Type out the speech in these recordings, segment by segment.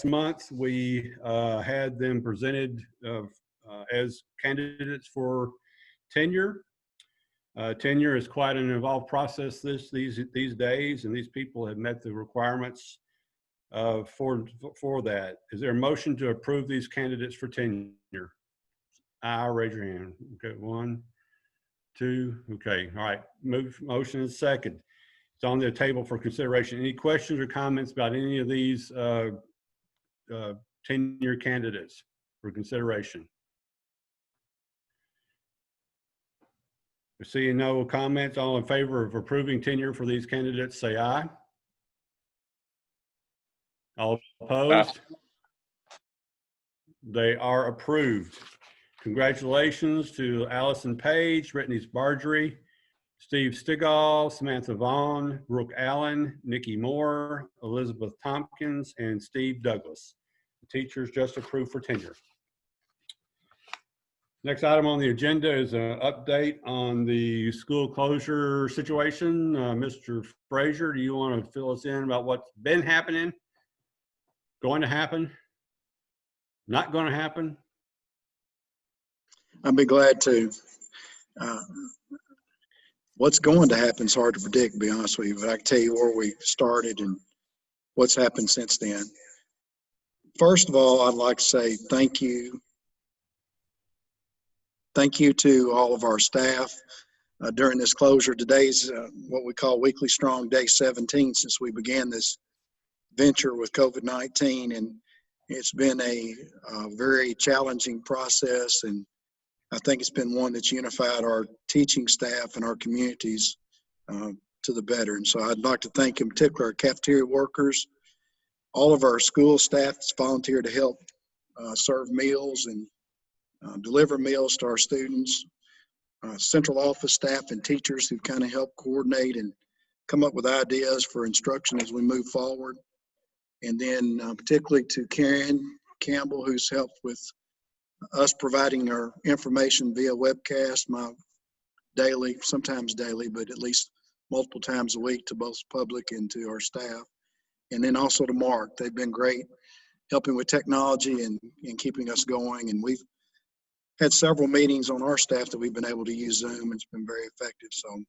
month, we had them presented as candidates for tenure. Tenure is quite an involved process these days, and these people have met the requirements for that. Is there a motion to approve these candidates for tenure? Raise your hand. Okay, 1, 2. Okay, all right. Motion is second. It's on the table for consideration. Any questions or comments about any of these tenure candidates for consideration? Seeing no comments, all in favor of approving tenure for these candidates, say aye. All opposed? They are approved. Congratulations to Allison Page, Brittany Bargery, Steve Stigall, Samantha Vaughn, Brooke Allen, Nikki Moore, Elizabeth Tompkins, and Steve Douglas. The teachers just approved for tenure. Next item on the agenda is an update on the school closure situation. Mr. Frazier, do you want to fill us in about what's been happening, going to happen, not going to happen? I'd be glad to. What's going to happen is hard to predict, to be honest with you, but I can tell you where we started and what's happened since then. First of all, I'd like to say thank you. Thank you to all of our staff during this closure. Today's what we call Weekly Strong Day 17 since we began this venture with COVID-19, and it's been a very challenging process, and I think it's been one that's unified our teaching staff and our communities to the better. And so I'd like to thank in particular our cafeteria workers, all of our school staff that's volunteered to help serve meals and deliver meals to our students, central office staff and teachers who kind of help coordinate and come up with ideas for instruction as we move forward. And then particularly to Karen Campbell, who's helped with us providing our information via webcast, daily, sometimes daily, but at least multiple times a week to both public and to our staff. And then also to Mark. They've been great helping with technology and keeping us going. And we've had several meetings on our staff that we've been able to use Zoom. It's been very effective. So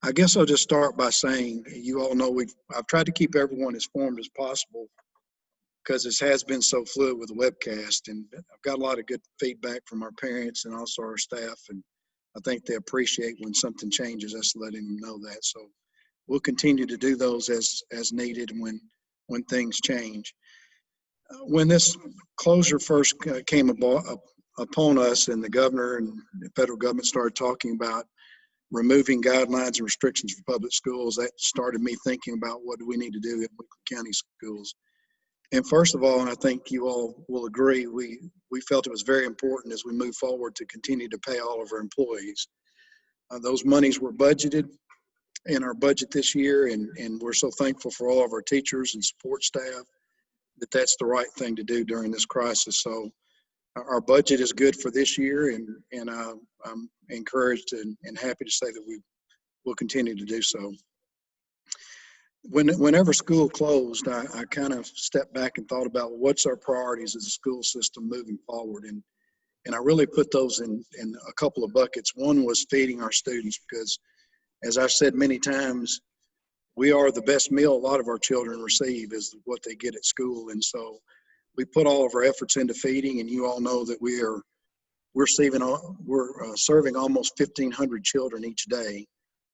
I guess I'll just start by saying, you all know I've tried to keep everyone as informed as possible because this has been so fluid with the webcast, and I've got a lot of good feedback from our parents and also our staff, and I think they appreciate when something changes, us letting them know that. So we'll continue to do those as needed when things change. When this closure first came upon us and the governor and the federal government started talking about removing guidelines and restrictions for public schools, that started me thinking about what do we need to do in Winkler County schools. And first of all, and I think you all will agree, we felt it was very important as we move forward to continue to pay all of our employees. Those monies were budgeted in our budget this year, and we're so thankful for all of our teachers and support staff that that's the right thing to do during this crisis. So our budget is good for this year, and I'm encouraged and happy to say that we will continue to do so. Whenever school closed, I kind of stepped back and thought about what's our priorities as a school system moving forward. And I really put those in a couple of buckets. One was feeding our students because, as I've said many times, we are the best meal a lot of our children receive is what they get at school. And so we put all of our efforts into feeding, and you all know that we're serving almost 1,500 children each day,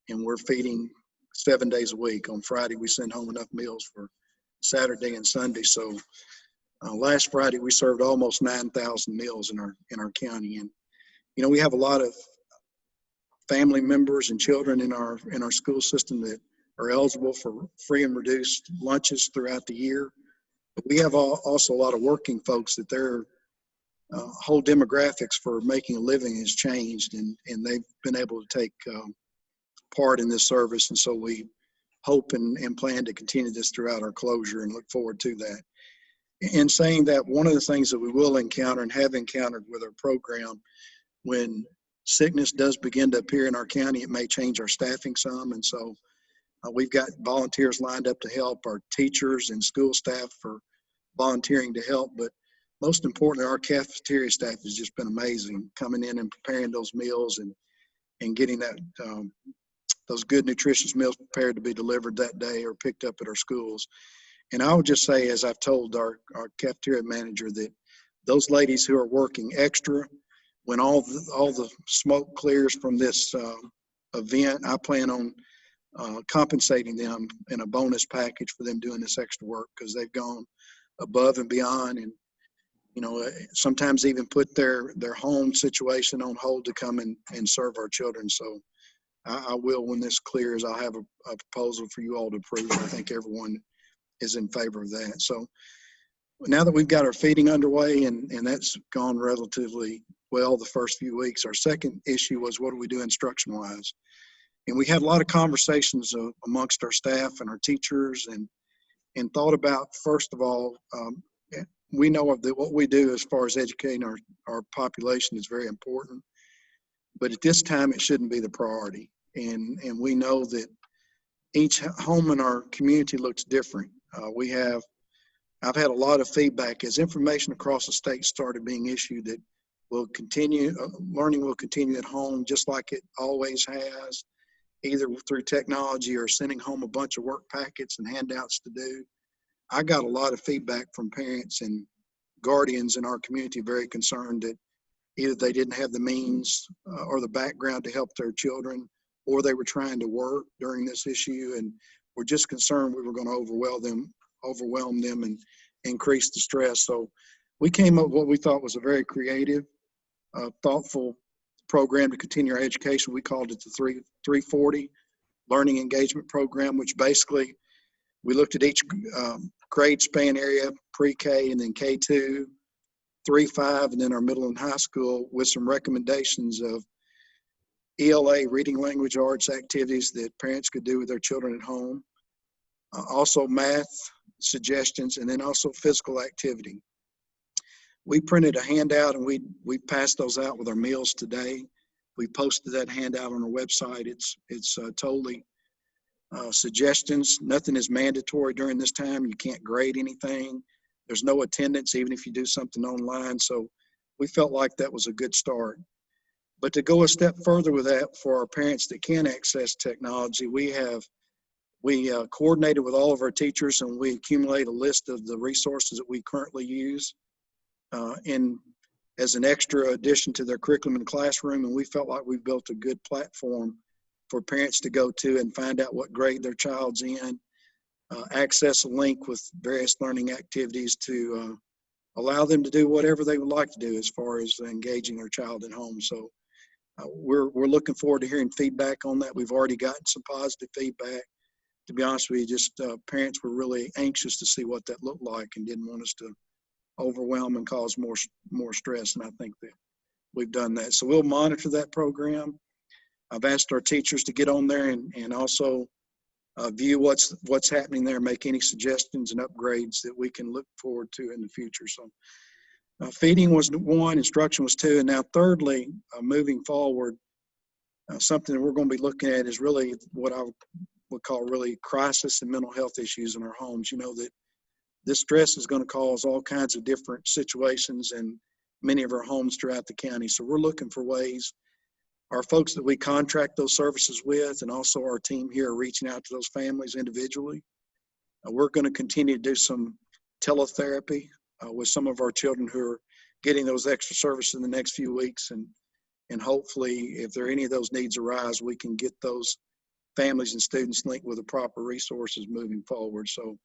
and we're feeding 7 days a week. On Friday, we send home enough meals for Saturday and Sunday. So last Friday, we served almost 9,000 meals in our county. And, you know, we have a lot of family members and children in our school system that are eligible for free and reduced lunches throughout the year. But we have also a lot of working folks that their whole demographics for making a living has changed, and they've been able to take part in this service. And so we hope and plan to continue this throughout our closure and look forward to that. In saying that, one of the things that we will encounter and have encountered with our program, when sickness does begin to appear in our county, it may change our staffing some. And so we've got volunteers lined up to help our teachers and school staff for volunteering to help, but most importantly, our cafeteria staff has just been amazing, coming in and preparing those meals and getting that those good nutritious meals prepared to be delivered that day or picked up at our schools. And I would just say, as I've told our cafeteria manager, that those ladies who are working extra, when all the smoke clears from this event, I plan on compensating them in a bonus package for them doing this extra work, because they've gone above and beyond, and sometimes even put their home situation on hold to come and serve our children. So I will, when this clears, I'll have a proposal for you all to approve. I think everyone is in favor of that. So now that we've got our feeding underway, and that's gone relatively well the first few weeks, our second issue was, what do we do instruction-wise? And we had a lot of conversations amongst our staff and our teachers, and thought about, first of all, we know that what we do as far as educating our population is very important, but at this time it shouldn't be the priority. And we know that each home in our community looks different. I've had a lot of feedback as information across the state started being issued that will continue, learning will continue at home just like it always has, either through technology or sending home a bunch of work packets and handouts to do. I got a lot of feedback from parents and guardians in our community very concerned that either they didn't have the means or the background to help their children, or they were trying to work during this issue and were just concerned we were going to overwhelm them and increase the stress. So we came up with what we thought was a very creative, thoughtful program to continue our education. We called it the 340 Learning Engagement Program, which basically we looked at each grade span area, pre-K and then K2, 3, 5, and then our middle and high school, with some recommendations of ELA, reading language arts activities that parents could do with their children at home. Also math suggestions, and then also physical activity. We printed a handout and we passed those out with our meals today. We posted that handout on our website. It's totally suggestions. Nothing is mandatory during this time. You can't grade anything. There's no attendance, even if you do something online. So we felt like that was a good start. But to go a step further with that, for our parents that can access technology, we coordinated with all of our teachers, and we accumulate a list of the resources that we currently use as an extra addition to their curriculum in the classroom. And we felt like we built a good platform for parents to go to and find out what grade their child's in, access a link with various learning activities to allow them to do whatever they would like to do as far as engaging their child at home. So we're looking forward to hearing feedback on that. We've already gotten some positive feedback. To be honest with you, just parents were really anxious to see what that looked like and didn't want us to overwhelm and cause more stress. And I think that we've done that. So we'll monitor that program. I've asked our teachers to get on there and also view what's happening there, make any suggestions and upgrades that we can look forward to in the future. So feeding was 1, instruction was 2, and now thirdly, moving forward, something that we're going to be looking at is really what I would call really crisis and mental health issues in our homes. You know that this stress is going to cause all kinds of different situations in many of our homes throughout the county. So we're looking for ways. Our folks that we contract those services with, and also our team here, are reaching out to those families individually. We're going to continue to do some teletherapy with some of our children who are getting those extra services in the next few weeks. And hopefully, if there are any of those needs arise, we can get those families and students linked with the proper resources moving forward. So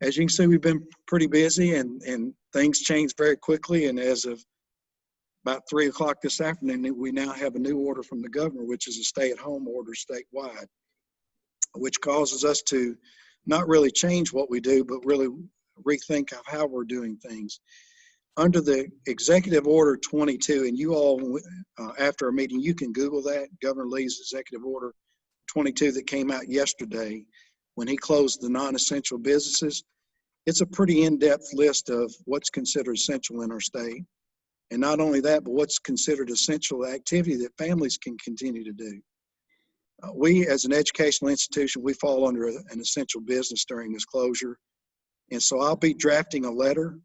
as you can see, we've been pretty busy, and things change very quickly. And as of about 3 o'clock this afternoon, we now have a new order from the governor, which is a stay-at-home order statewide, which causes us to not really change what we do, but really rethink of how we're doing things. Under the Executive Order 22, and you all, after our meeting, you can Google that, Governor Lee's Executive Order 22 that came out yesterday when he closed the non-essential businesses. It's a pretty in-depth list of what's considered essential in our state. And not only that, but what's considered essential activity that families can continue to do. We, as an educational institution, we fall under an essential business during this closure. And so I'll be drafting a letter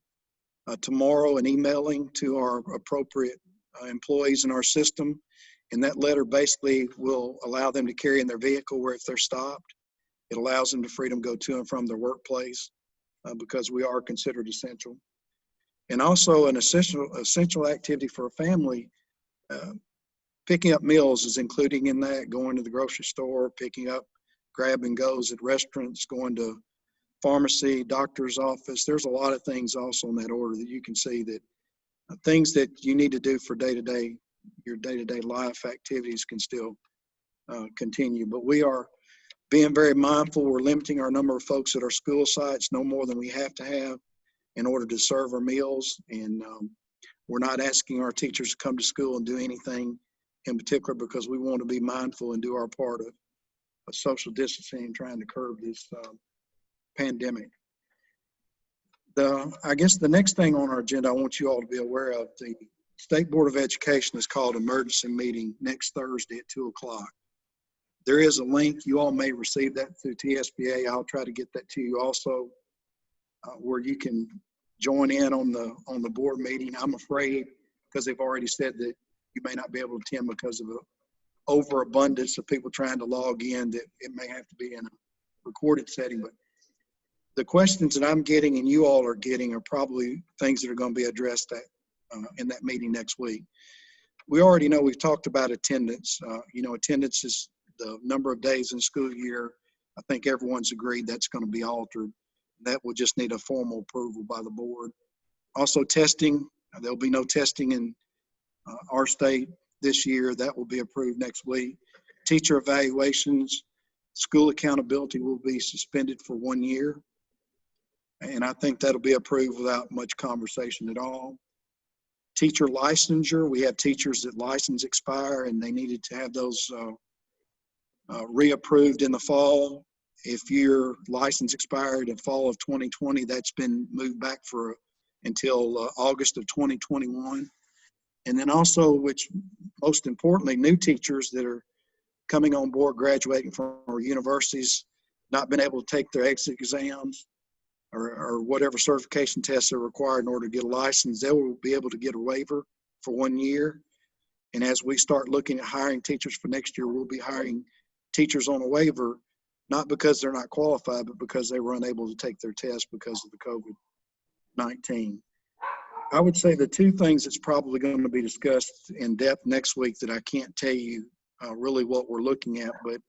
tomorrow and emailing to our appropriate employees in our system. And that letter basically will allow them to carry in their vehicle where if they're stopped. It allows them the freedom to go to and from their workplace because we are considered essential. And also an essential activity for a family, picking up meals is including in that, going to the grocery store, picking up grab and goes at restaurants, going to pharmacy, doctor's office. There's a lot of things also in that order that you can see that things that you need to do for day-to-day, your day-to-day life activities can still continue. But we are being very mindful. We're limiting our number of folks at our school sites, no more than we have to have in order to serve our meals. And we're not asking our teachers to come to school and do anything in particular because we want to be mindful and do our part of social distancing and trying to curb this pandemic. I guess the next thing on our agenda I want you all to be aware of, the State Board of Education has called an emergency meeting next Thursday at 2 o'clock. There is a link. You all may receive that through TSBA. I'll try to get that to you also, where you can join in on the board meeting. I'm afraid, because they've already said that you may not be able to attend because of an overabundance of people trying to log in, that it may have to be in a recorded setting. But the questions that I'm getting and you all are getting are probably things that are going to be addressed in that meeting next week. We already know, we've talked about attendance. Attendance is the number of days in the school year. I think everyone's agreed that's going to be altered. That will just need a formal approval by the board. Also testing, there'll be no testing in our state this year. That will be approved next week. Teacher evaluations, school accountability will be suspended for 1 year. And I think that'll be approved without much conversation at all. Teacher licensure, we have teachers that license expire and they needed to have those reapproved in the fall. If your license expired in fall of 2020, that's been moved back until August of 2021. And then also, which most importantly, new teachers that are coming on board, graduating from our universities, not been able to take their exit exams or whatever certification tests are required in order to get a license, they will be able to get a waiver for 1 year. And as we start looking at hiring teachers for next year, we'll be hiring teachers on a waiver, not because they're not qualified, but because they were unable to take their test because of the COVID-19. I would say the two things that's probably going to be discussed in depth next week that I can't tell you really what we're looking at, but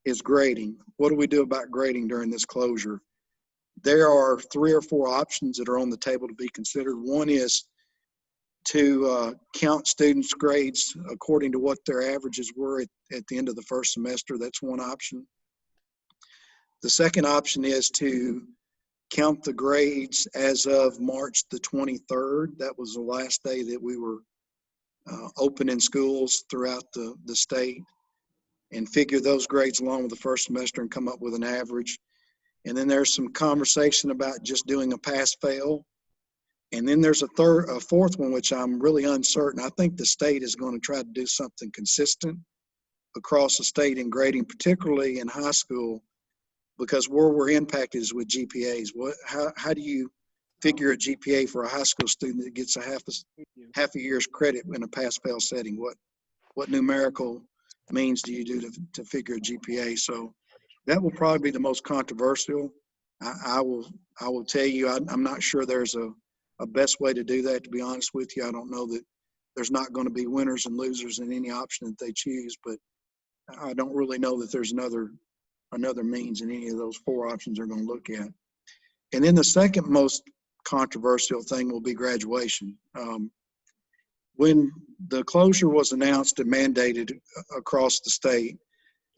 is grading. What do we do about grading during this closure? There are 3 or 4 options that are on the table to be considered. One is to count students' grades according to what their averages were at the end of the first semester. That's one option. The second option is to count the grades as of March the 23rd. That was the last day that we were open in schools throughout the state, and figure those grades along with the first semester and come up with an average. And then there's some conversation about just doing a pass-fail. And then there's a fourth one, which I'm really uncertain. I think the state is going to try to do something consistent across the state in grading, particularly in high school, because where we're impacted is with GPAs. How do you figure a GPA for a high school student that gets a half a year's credit in a pass-fail setting? What numerical means do you do to figure a GPA? So that will probably be the most controversial. I will tell you, I'm not sure there's a best way to do that, to be honest with you. I don't know that there's not going to be winners and losers in any option that they choose, but I don't really know that there's another means in any of those 4 options they're going to look at. And then the second most controversial thing will be graduation. When the closure was announced and mandated across the state,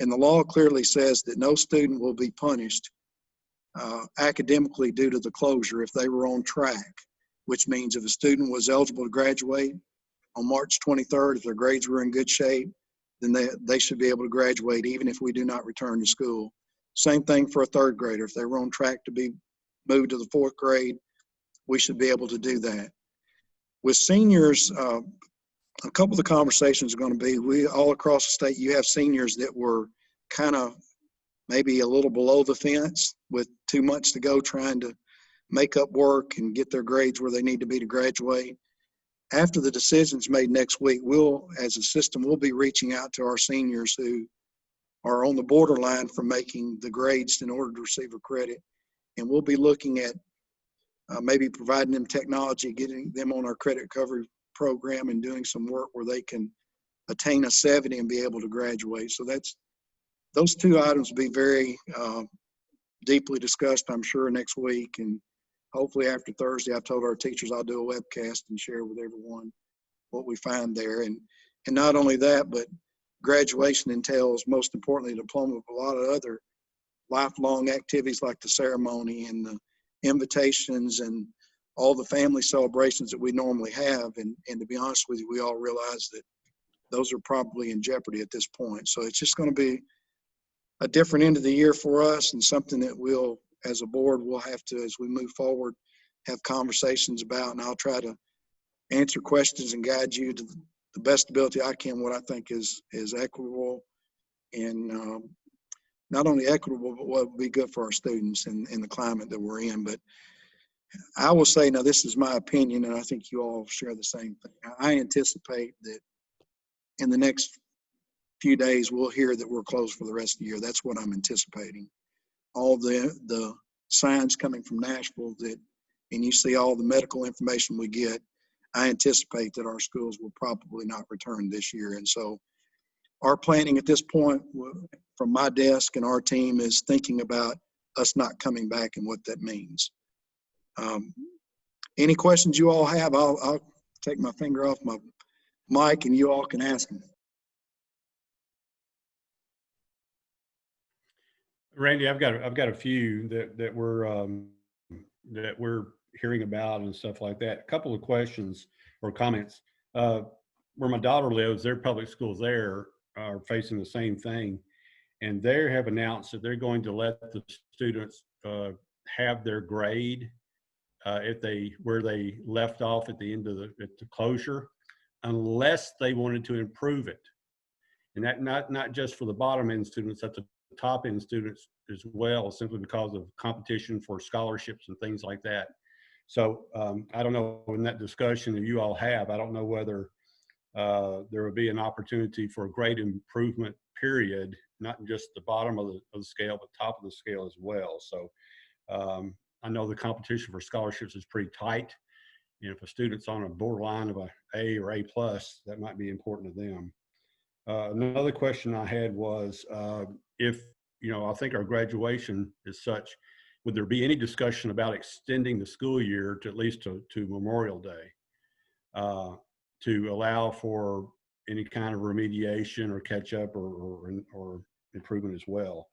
and the law clearly says that no student will be punished academically due to the closure if they were on track, which means if a student was eligible to graduate on March 23rd, if their grades were in good shape, then they should be able to graduate even if we do not return to school. Same thing for a 3rd grader. If they were on track to be moved to the 4th grade, we should be able to do that. With seniors, a couple of the conversations are going to be, we all across the state, you have seniors that were kind of maybe a little below the fence with 2 months to go, trying to make up work and get their grades where they need to be to graduate. After the decision's made next week, we'll, as a system, we'll be reaching out to our seniors who are on the borderline for making the grades in order to receive a credit. And we'll be looking at maybe providing them technology, getting them on our credit recovery program and doing some work where they can attain a 70 and be able to graduate. So those two items will be very deeply discussed, I'm sure, next week. And hopefully after Thursday, I've told our teachers I'll do a webcast and share with everyone what we find there. And not only that, but graduation entails, most importantly, a diploma, but a lot of other lifelong activities like the ceremony and the invitations and all the family celebrations that we normally have. And to be honest with you, we all realize that those are probably in jeopardy at this point. So it's just going to be a different end of the year for us, and something that we'll, as a board, we'll have to, as we move forward, have conversations about. And I'll try to answer questions and guide you to the best ability I can, what I think is equitable and not only equitable, but what would be good for our students in the climate that we're in. But I will say, now this is my opinion, and I think you all share the same thing. I anticipate that in the next few days, we'll hear that we're closed for the rest of the year. That's what I'm anticipating. All the signs coming from Nashville that, and you see all the medical information we get, I anticipate that our schools will probably not return this year. And so our planning at this point from my desk and our team is thinking about us not coming back and what that means. Any questions you all have, I'll take my finger off my mic and you all can ask them. Randy, I've got a few that we're hearing about and stuff like that. A couple of questions or comments. Where my daughter lives, their public schools there are facing the same thing, and they have announced that they're going to let the students have their grade where they left off at the end of the closure, unless they wanted to improve it. And that not just for the bottom end students, that's the top end students as well, simply because of competition for scholarships and things like that. So I don't know, in that discussion that you all have, I don't know whether there would be an opportunity for a grade improvement period, not just the bottom of the scale, but top of the scale as well. So I know the competition for scholarships is pretty tight. You know, if a student's on a borderline of A or A+, that might be important to them. Another question I had was, if, you know, I think our graduation is such, would there be any discussion about extending the school year to at least to Memorial Day, to allow for any kind of remediation or catch up or improvement as well?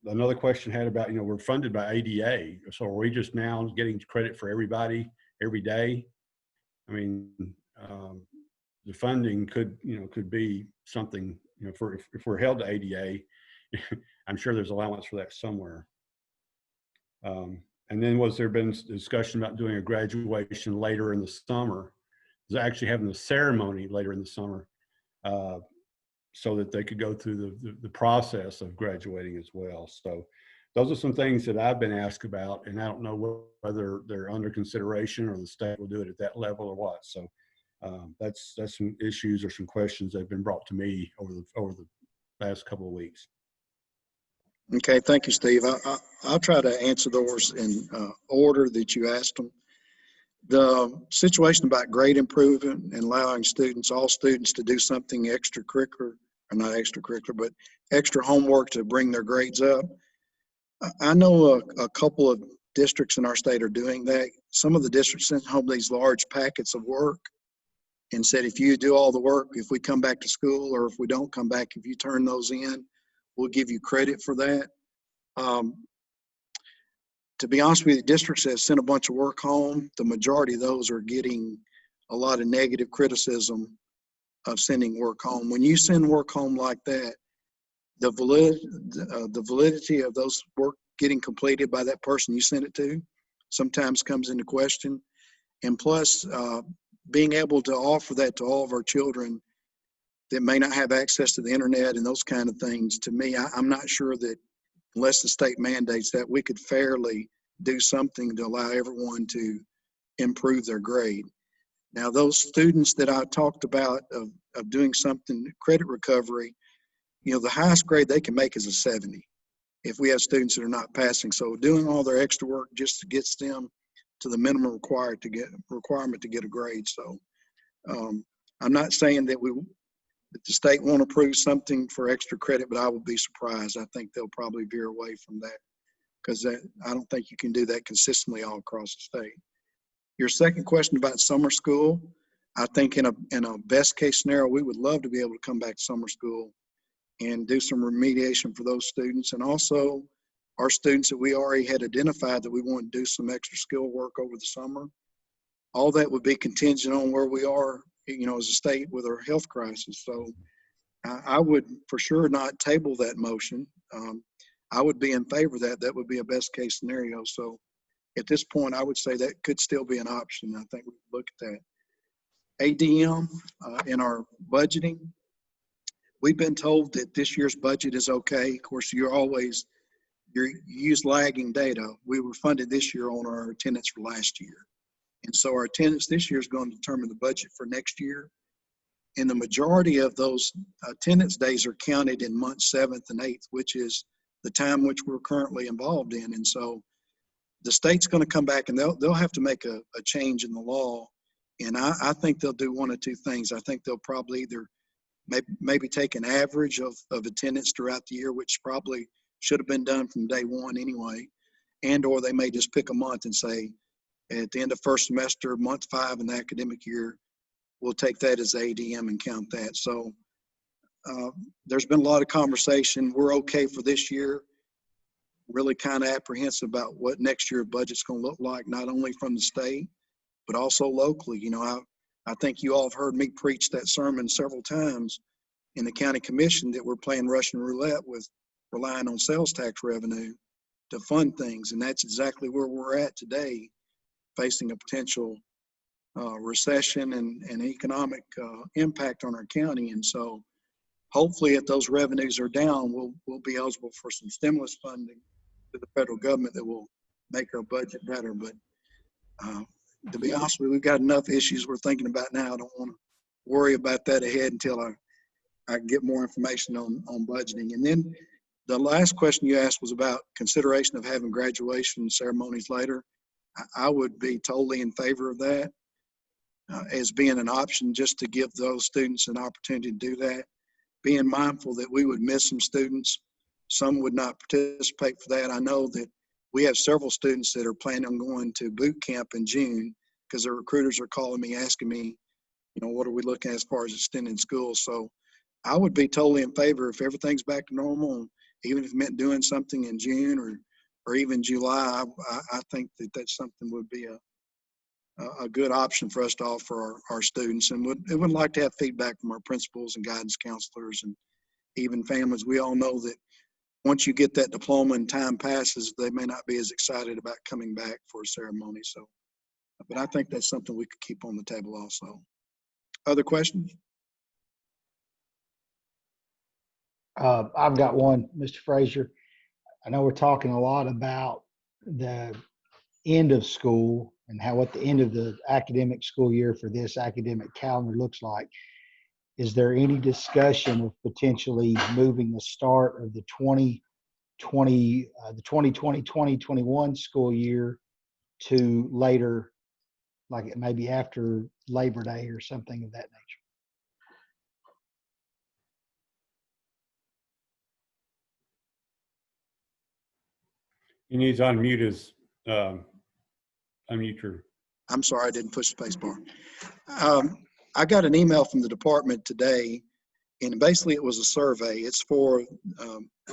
Another question had about, you know, we're funded by ADA. So are we just now getting credit for everybody every day? I mean, the funding could be something, you know, if we're held to ADA, I'm sure there's allowance for that somewhere. And then was there been discussion about doing a graduation later in the summer, actually having the ceremony later in the summer, so that they could go through the process of graduating as well? So those are some things that I've been asked about, and I don't know whether they're under consideration or the state will do it at that level or what. So that's some issues or some questions that have been brought to me over the last couple of weeks. Okay, thank you, Steve. I'll try to answer those in order that you asked them. The situation about grade improvement and allowing all students to do something extracurricular, or not extracurricular, but extra homework to bring their grades up. I know a couple of districts in our state are doing that. Some of the districts sent home these large packets of work and said, if you do all the work, if we come back to school, or if we don't come back, if you turn those in, we'll give you credit for that. To be honest with you, districts that have sent a bunch of work home, the majority of those are getting a lot of negative criticism of sending work home. When you send work home like that, the validity of those work getting completed by that person you sent it to sometimes comes into question. And plus, being able to offer that to all of our children that may not have access to the internet and those kind of things, to me, I'm not sure that unless the state mandates that, we could fairly do something to allow everyone to improve their grade. Now, those students that I talked about of doing something, credit recovery, the highest grade they can make is a 70 if we have students that are not passing. So doing all their extra work just gets them to the minimum requirement to get a grade. So I'm not saying that the state won't approve something for extra credit, but I would be surprised. I think they'll probably veer away from that because I don't think you can do that consistently all across the state. Your second question about summer school, I think in a best case scenario, we would love to be able to come back to summer school and do some remediation for those students. And also our students that we already had identified that we want to do some extra skill work over the summer. All that would be contingent on where we are, as a state with our health crisis. So I would for sure not table that motion. I would be in favor of that. That would be a best case scenario. So at this point, I would say that could still be an option. I think we could look at that. ADM in our budgeting, we've been told that this year's budget is okay. Of course, you use lagging data. We were funded this year on our attendance for last year. And so our attendance this year is going to determine the budget for next year. And the majority of those attendance days are counted in months 7th and 8th, which is the time which we're currently involved in. And so the state's going to come back and they'll have to make a change in the law. And I think they'll do one of two things. I think they'll probably either maybe take an average of attendance throughout the year, which probably should have been done from day one anyway. And or they may just pick a month and say, at the end of first semester, month 5 in the academic year, we'll take that as ADM and count that. So there's been a lot of conversation. We're okay for this year. Really kind of apprehensive about what next year's budget's going to look like, not only from the state, but also locally. I think you all have heard me preach that sermon several times in the county commission that we're playing Russian roulette with relying on sales tax revenue to fund things. And that's exactly where we're at today, facing a potential recession and economic impact on our county. And so hopefully if those revenues are down, we'll be eligible for some stimulus funding to the federal government that will make our budget better. But to be honest with you, we've got enough issues we're thinking about now. I don't want to worry about that ahead until I get more information on budgeting. And then the last question you asked was about consideration of having graduation ceremonies later. I would be totally in favor of that as being an option, just to give those students an opportunity to do that, being mindful that we would miss some students. Some would not participate for that. I know that we have several students that are planning on going to boot camp in June because their recruiters are calling me, asking me, what are we looking at as far as extending school? So I would be totally in favor if everything's back to normal, even if it meant doing something in June or even July. I think that that's something would be a good option for us to offer our students, and would like to have feedback from our principals and guidance counselors and even families. We all know that once you get that diploma and time passes, they may not be as excited about coming back for a ceremony. So, but I think that's something we could keep on the table also. Other questions? I've got one, Mr. Frazier. I know we're talking a lot about the end of school and what the end of the academic school year for this academic calendar looks like. Is there any discussion of potentially moving the start of the 2020-2021 school year to later, like maybe after Labor Day or something of that nature? He needs to unmute his, unmute your. I'm sorry, I didn't push the space bar. I got an email from the department today, and basically it was a survey. It's for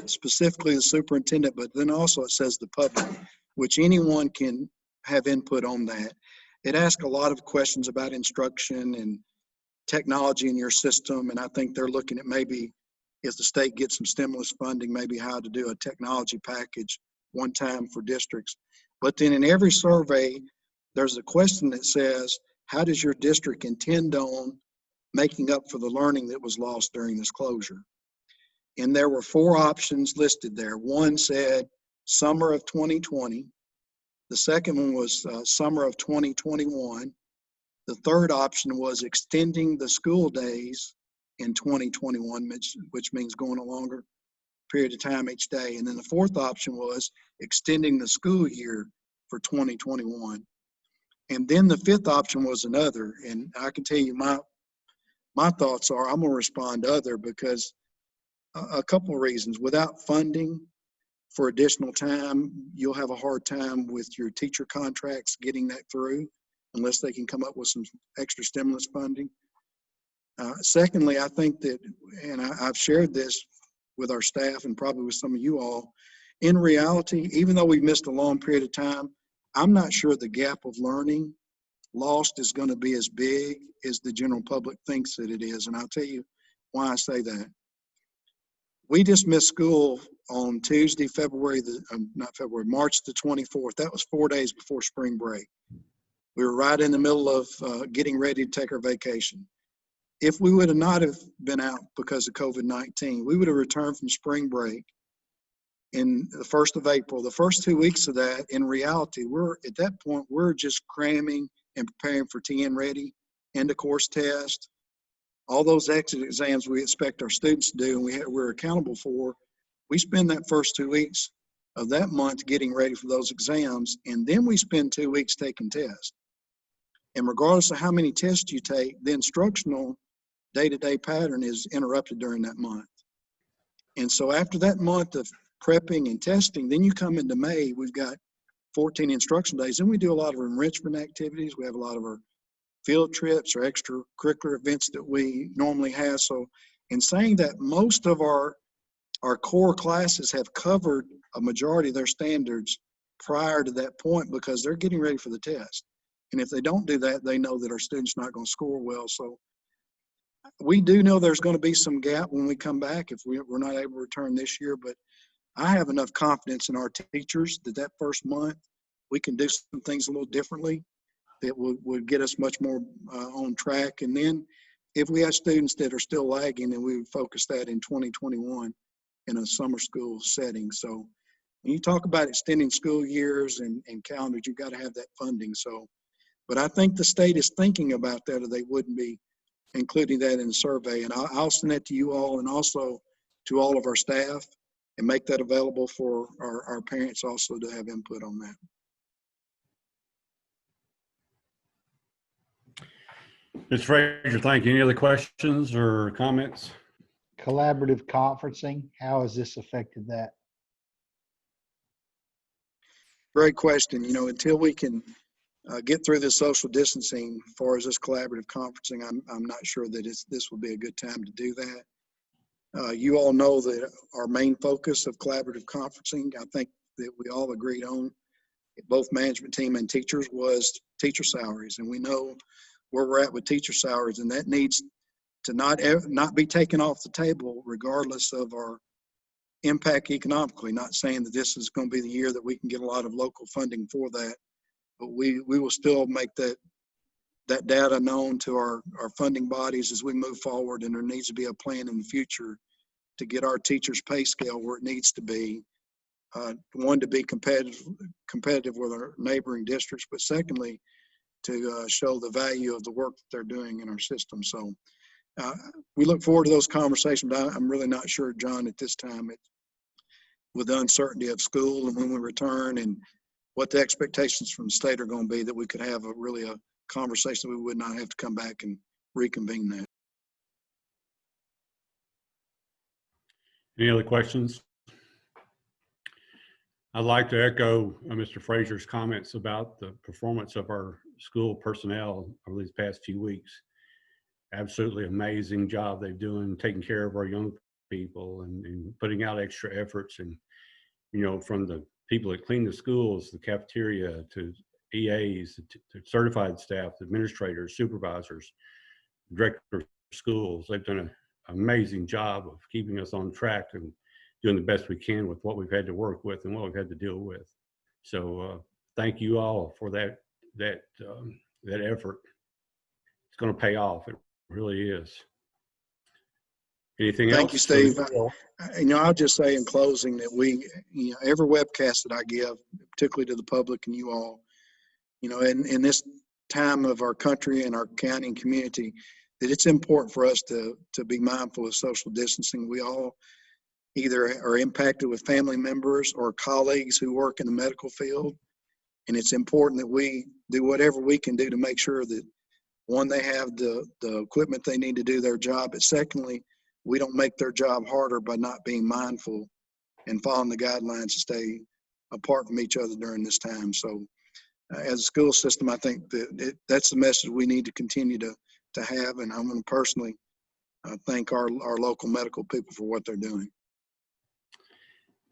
specifically the superintendent, but then also it says the public, which anyone can have input on that. It asks a lot of questions about instruction and technology in your system, and I think they're looking at maybe if the state gets some stimulus funding, maybe how to do a technology package one time for districts. But then in every survey, there's a question that says, how does your district intend on making up for the learning that was lost during this closure? And there were 4 options listed there. One said summer of 2020, The second one was summer of 2021. The third option was extending the school days in 2021, which means going a longer period of time each day. And then the fourth option was extending the school year for 2021. And then the fifth option was another. And I can tell you my thoughts are I'm going to respond other because a couple of reasons. Without funding for additional time, you'll have a hard time with your teacher contracts getting that through unless they can come up with some extra stimulus funding. Secondly, I think that, and I've shared this with our staff and probably with some of you all, in reality, even though we missed a long period of time, I'm not sure the gap of learning lost is going to be as big as the general public thinks that it is. And I'll tell you why I say that. We just missed school on Tuesday, March the 24th. That was 4 days before spring break. We were right in the middle of getting ready to take our vacation. If we would have not have been out because of COVID-19, we would have returned from spring break in the 1st of April. The first 2 weeks of that, in reality, at that point, we're just cramming and preparing for TN Ready, end of course test, all those exit exams we expect our students to do and we're accountable for. We spend that first 2 weeks of that month getting ready for those exams, and then we spend 2 weeks taking tests. And regardless of how many tests you take, the instructional day-to-day pattern is interrupted during that month. And so after that month of prepping and testing, then you come into May, we've got 14 instruction days, and we do a lot of enrichment activities. We have a lot of our field trips or extracurricular events that we normally have. So in saying that, most of our core classes have covered a majority of their standards prior to that point because they're getting ready for the test. And if they don't do that, they know that our students are not going to score well. So we do know there's going to be some gap when we come back if we're not able to return this year, but I have enough confidence in our teachers that first month we can do some things a little differently that would get us much more on track. And then if we have students that are still lagging, then we would focus that in 2021 in a summer school setting. So when you talk about extending school years and calendars, you've got to have that funding. So, but I think the state is thinking about that, or they wouldn't be including that in the survey. And I'll send that to you all and also to all of our staff and make that available for our parents also to have input on that. Ms. Frazier, thank you. Any other questions or comments? Collaborative conferencing, how has this affected that? Great question. You know, until we can get through this social distancing as far as this collaborative conferencing, I'm not sure that this will be a good time to do that. You all know that our main focus of collaborative conferencing, I think that we all agreed on, both management team and teachers, was teacher salaries. And we know where we're at with teacher salaries, and that needs to not be taken off the table regardless of our impact economically. Not saying that this is going to be the year that we can get a lot of local funding for that, but we will still make that data known to our funding bodies as we move forward, and there needs to be a plan in the future to get our teachers' pay scale where it needs to be. One, to be competitive with our neighboring districts, but secondly, to show the value of the work that they're doing in our system. So we look forward to those conversations. I'm really not sure, John, at this time, with the uncertainty of school and when we return and what the expectations from the state are going to be, that we could have a conversation that we would not have to come back and reconvene that. Any other questions? I'd like to echo Mr. Frazier's comments about the performance of our school personnel over these past few weeks. Absolutely amazing job they're doing, taking care of our young people and putting out extra efforts. And, you know, from the people that clean the schools, the cafeteria, to EAs, to certified staff, administrators, supervisors, director of schools, they've done an amazing job of keeping us on track and doing the best we can with what we've had to work with and what we've had to deal with. So thank you all for that effort. It's going to pay off. It really is. Anything else? Thank you, Steve. I'll just say in closing that every webcast that I give, particularly to the public and you all, in this time of our country and our county and community, that it's important for us to be mindful of social distancing. We all either are impacted with family members or colleagues who work in the medical field. And it's important that we do whatever we can do to make sure that, one, they have the equipment they need to do their job, but secondly, we don't make their job harder by not being mindful and following the guidelines to stay apart from each other during this time. So as a school system, I think that's the message we need to continue to have. And I'm going to personally thank our local medical people for what they're doing.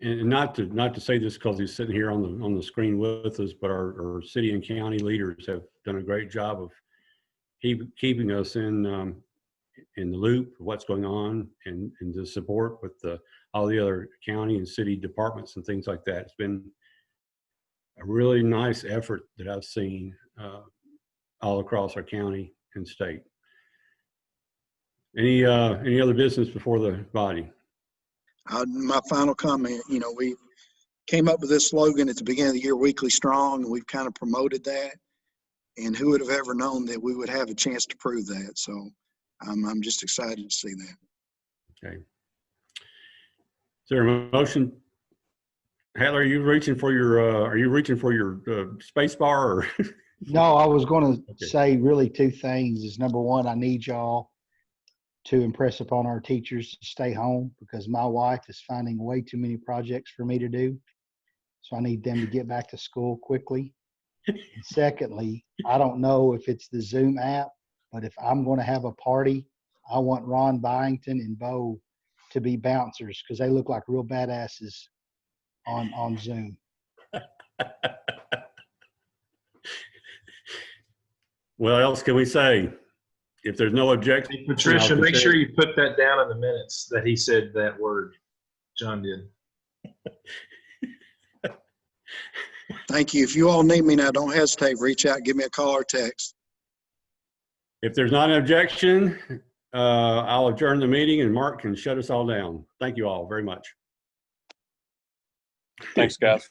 And not to say this because he's sitting here on the screen with us, but our city and county leaders have done a great job of keeping us in the loop of what's going on and the support with all the other county and city departments and things like that. It's been a really nice effort that I've seen all across our county and state. Any other business before the body? My final comment, we came up with this slogan at the beginning of the year, Weekly Strong, and we've kind of promoted that. And who would have ever known that we would have a chance to prove that? So I'm just excited to see that. Okay. Is there a motion? Heather, are you reaching for your space bar? Or? No, I was going to say really two things. Is number one, I need y'all to impress upon our teachers to stay home because my wife is finding way too many projects for me to do. So I need them to get back to school quickly. And secondly, I don't know if it's the Zoom app, but if I'm going to have a party, I want Ron Byington and Bo to be bouncers because they look like real badasses on Zoom. What else can we say? If there's no objection. Hey, Patricia, make sure you put that down in the minutes that he said that word. John did. Thank you. If you all need me now, don't hesitate. Reach out, give me a call or text. If there's not an objection, I'll adjourn the meeting and Mark can shut us all down. Thank you all very much. Thanks, guys.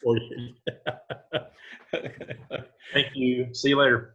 Thank you. See you later.